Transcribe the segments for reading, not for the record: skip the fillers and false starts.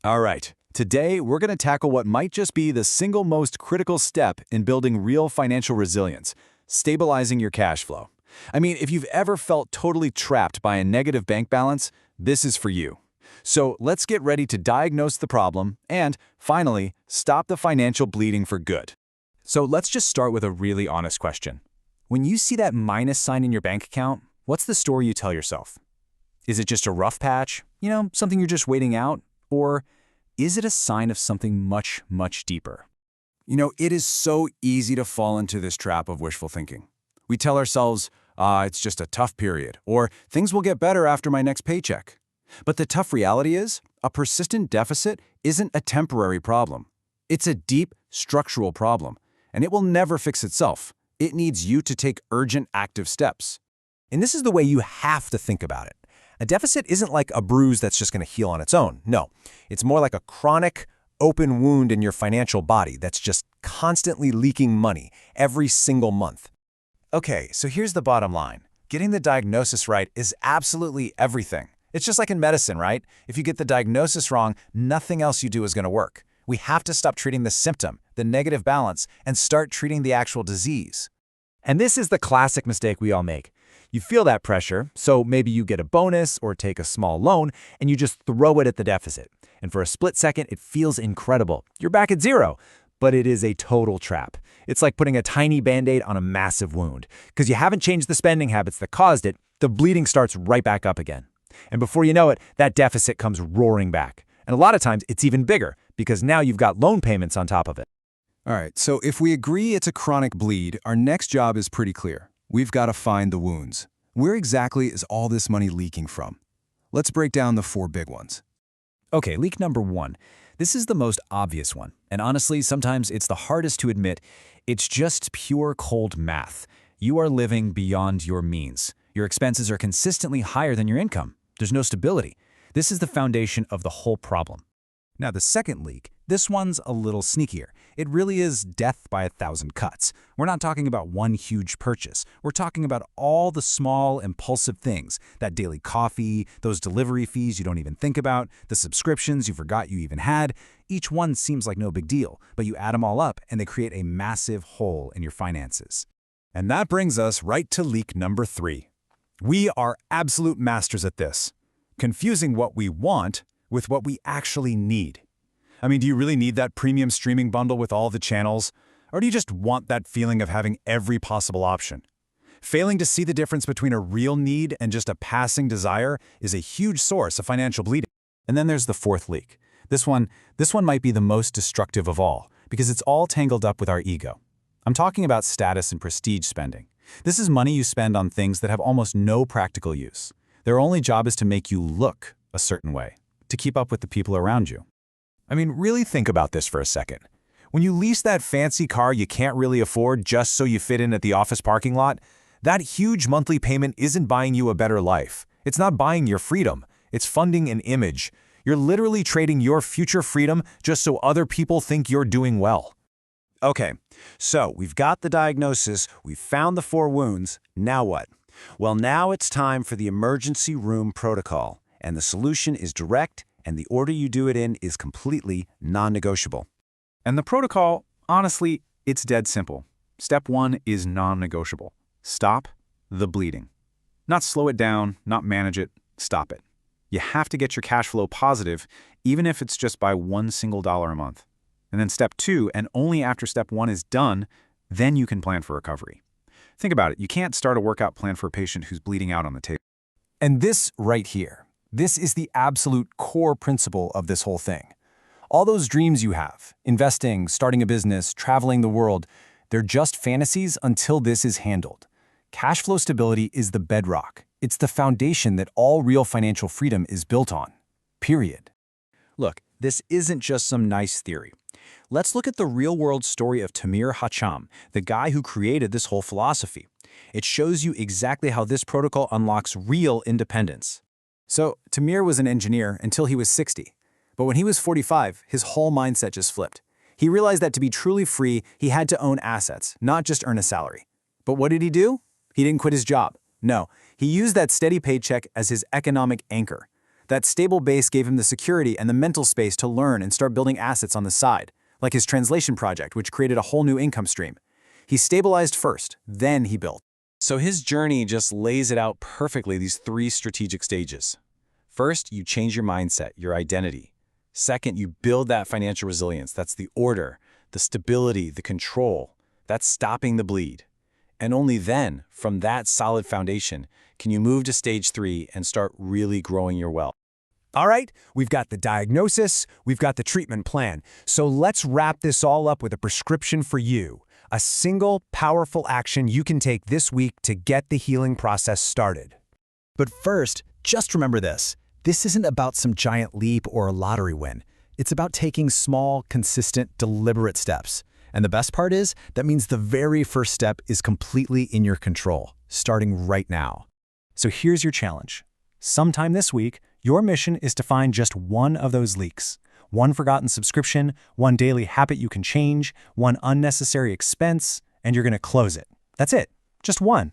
All right, today we're going to tackle what might just be the single most critical step in building real financial resilience, stabilizing your cash flow. I mean, if you've ever felt totally trapped by a negative bank balance, this is for you. So let's get ready to diagnose the problem and, finally, stop the financial bleeding for good. So let's just start with a really honest question. When you see that minus sign in your bank account, what's the story you tell yourself? Is it just a rough patch? Something you're just waiting out? Or is it a sign of something much, much deeper? It is so easy to fall into this trap of wishful thinking. We tell ourselves, it's just a tough period, or things will get better after my next paycheck. But the tough reality is, a persistent deficit isn't a temporary problem. It's a deep, structural problem, and it will never fix itself. It needs you to take urgent, active steps. And this is the way you have to think about it. A deficit isn't like a bruise that's just going to heal on its own. No, it's more like a chronic, open wound in your financial body that's just constantly leaking money every single month. Okay, so here's the bottom line. Getting the diagnosis right is absolutely everything. It's just like in medicine, right? If you get the diagnosis wrong, nothing else you do is going to work. We have to stop treating the symptom, the negative balance, and start treating the actual disease. And this is the classic mistake we all make. You feel that pressure, so maybe you get a bonus or take a small loan, and you just throw it at the deficit. And for a split second, it feels incredible. You're back at zero. But it is a total trap. It's like putting a tiny Band-Aid on a massive wound. Because you haven't changed the spending habits that caused it, the bleeding starts right back up again. And before you know it, that deficit comes roaring back. And a lot of times, it's even bigger, because now you've got loan payments on top of it. All right, so if we agree it's a chronic bleed, our next job is pretty clear. We've got to find the wounds. Where exactly is all this money leaking from? Let's break down the 4 big ones. Okay, leak number 1. This is the most obvious one. And honestly, sometimes it's the hardest to admit. It's just pure cold math. You are living beyond your means. Your expenses are consistently higher than your income. There's no stability. This is the foundation of the whole problem. Now, the second leak, this one's a little sneakier. It really is death by 1,000 cuts. We're not talking about one huge purchase. We're talking about all the small, impulsive things. That daily coffee, those delivery fees you don't even think about, the subscriptions you forgot you even had. Each one seems like no big deal, but you add them all up and they create a massive hole in your finances. And that brings us right to leak number 3. We are absolute masters at this. Confusing what we want with what we actually need. I mean, do you really need that premium streaming bundle with all the channels? Or do you just want that feeling of having every possible option? Failing to see the difference between a real need and just a passing desire is a huge source of financial bleeding. And then there's the 4th leak. This one might be the most destructive of all, because it's all tangled up with our ego. I'm talking about status and prestige spending. This is money you spend on things that have almost no practical use. Their only job is to make you look a certain way, to keep up with the people around you. I mean, really think about this for a second. When you lease that fancy car you can't really afford just so you fit in at the office parking lot, that huge monthly payment isn't buying you a better life. It's not buying your freedom. It's funding an image. You're literally trading your future freedom just so other people think you're doing well. Okay, so we've got the diagnosis, we've found the 4 wounds, now what? Well, now it's time for the emergency room protocol, and the solution is direct, and the order you do it in is completely non-negotiable. And the protocol, honestly, it's dead simple. Step 1 is non-negotiable. Stop the bleeding. Not slow it down, not manage it, stop it. You have to get your cash flow positive, even if it's just by $1 single a month. And then step 2, and only after step 1 is done, then you can plan for recovery. Think about it. You can't start a workout plan for a patient who's bleeding out on the table. And this right here, this is the absolute core principle of this whole thing. All those dreams you have, investing, starting a business, traveling the world, they're just fantasies until this is handled. Cash flow stability is the bedrock. It's the foundation that all real financial freedom is built on. Period. Look, this isn't just some nice theory. Let's look at the real-world story of Tamir Hacham, the guy who created this whole philosophy. It shows you exactly how this protocol unlocks real independence. So, Tamir was an engineer until he was 60. But when he was 45, his whole mindset just flipped. He realized that to be truly free, he had to own assets, not just earn a salary. But what did he do? He didn't quit his job. No, he used that steady paycheck as his economic anchor. That stable base gave him the security and the mental space to learn and start building assets on the side, like his translation project, which created a whole new income stream. He stabilized first, then he built. So his journey just lays it out perfectly, these 3 strategic stages. First, you change your mindset, your identity. Second, you build that financial resilience. That's the order, the stability, the control. That's stopping the bleed. And only then, from that solid foundation, can you move to stage 3 and start really growing your wealth. All right, we've got the diagnosis, we've got the treatment plan. So let's wrap this all up with a prescription for you. A single, powerful action you can take this week to get the healing process started. But first, just remember this. This isn't about some giant leap or a lottery win. It's about taking small, consistent, deliberate steps. And the best part is, that means the very first step is completely in your control, starting right now. So here's your challenge. Sometime this week, your mission is to find just one of those leaks. One forgotten subscription, one daily habit you can change, one unnecessary expense, and you're going to close it. That's it. Just one.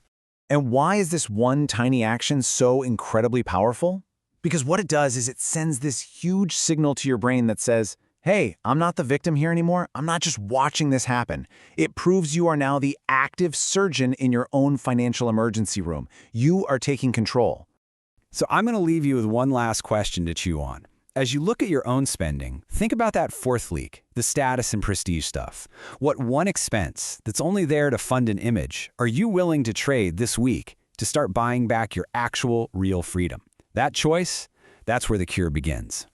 And why is this one tiny action so incredibly powerful? Because what it does is it sends this huge signal to your brain that says, hey, I'm not the victim here anymore. I'm not just watching this happen. It proves you are now the active surgeon in your own financial emergency room. You are taking control. So I'm going to leave you with one last question to chew on. As you look at your own spending, think about that 4th leak, the status and prestige stuff. What one expense that's only there to fund an image are you willing to trade this week to start buying back your actual, real freedom? That choice, that's where the cure begins.